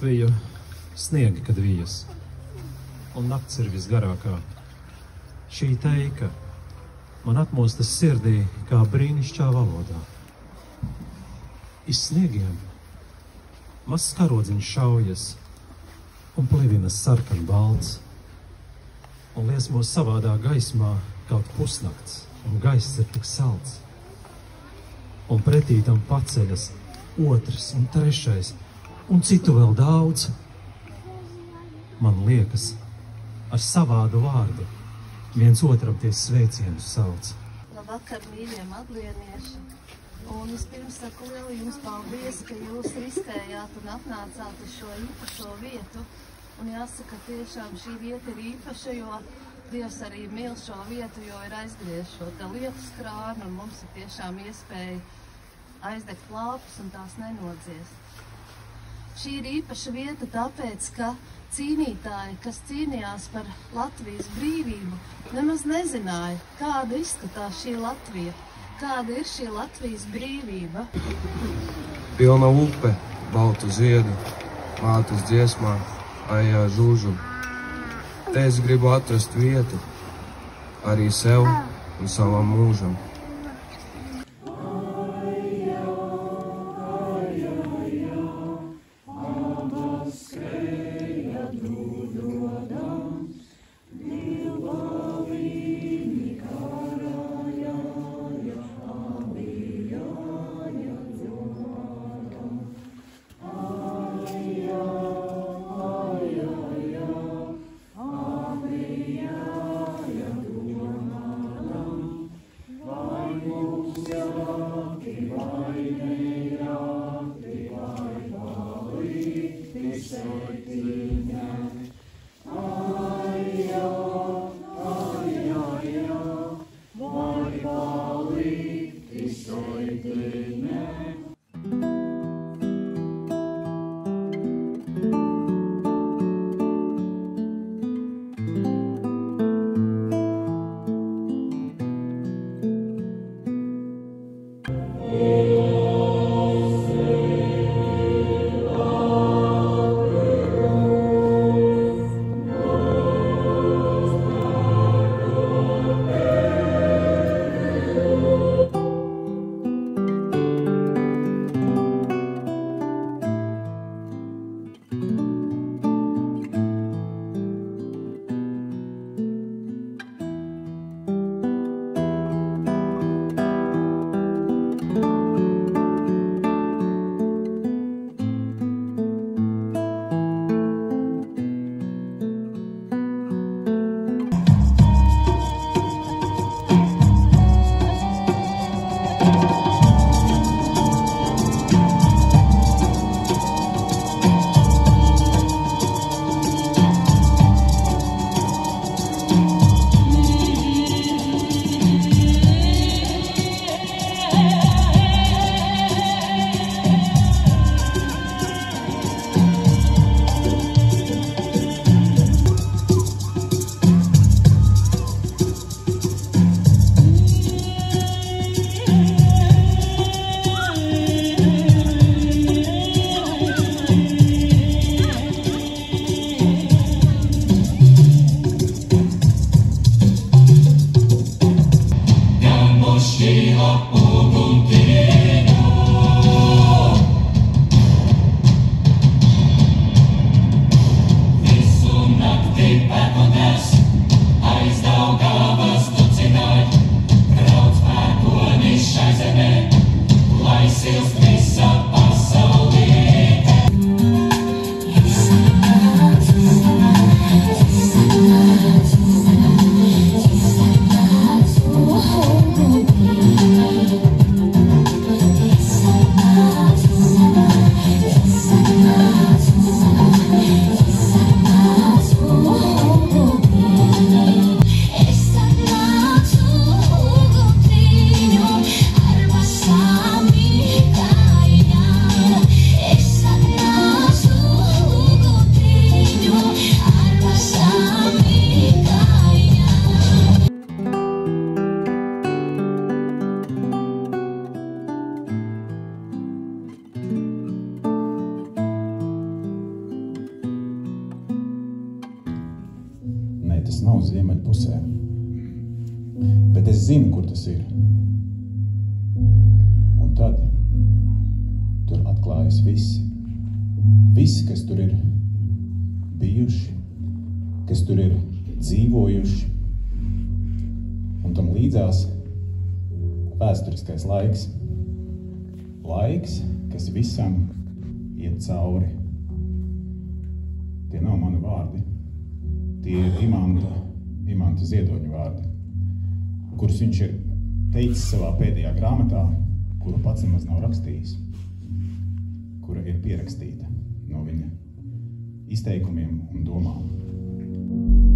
Latviju sniegi, kad vijas, un nakts ir visgarākā. Šī teika man atmostas sirdī kā brīnišķā valodā. Iz sniegiem mazs karodziņš šaujas un plivinas sarkan balts, un liesmos savādā gaismā kaut pusnakts, un gaiss ir tik salds. Un pretī tam paceļas otrs un trešais, un citu vēl daudz. Man liekas, ar savādu vārdu viens otram tie sveicienus sauc. Labvakar, mīļie madlienieši! Un vispirms saku lielu jums paldies, ka jūs riskējāt un atnācāt uz šo īpašo vietu. Un jāsaka, tiešām šī vieta ir īpaša, jo Dievs arī mīl šo vietu, jo ir aizgriež šo te lietus krānu, un mums ir tiešām iespēja aizdegt lāpus un tās nenodziest. Šī ir īpaša vieta tāpēc, ka cīnītāji, kas cīnījās par Latvijas brīvību, nemaz nezināja, kāda izskatās šī Latvija, kāda ir šī Latvijas brīvība. Pilna upe, baltu ziedu, mātes dziesmā, ajā žūžu. Te es gribu atrast vietu arī sev un savam mūžam. ziemeļu pusē. Bet es zinu, kur tas ir. Un tad tur atklājas visi. Visi, kas tur ir bijuši, kas tur ir dzīvojuši. Un tam līdzās vēsturiskais laiks. Laiks, kas visam iet cauri. Tie nav mani vārdi. Tie ir Imanta Ziedoņa vārdi, kurus viņš ir teicis savā pēdējā grāmatā, kuru pats nemaz nav rakstījis, kura ir pierakstīta no viņa izteikumiem un domām.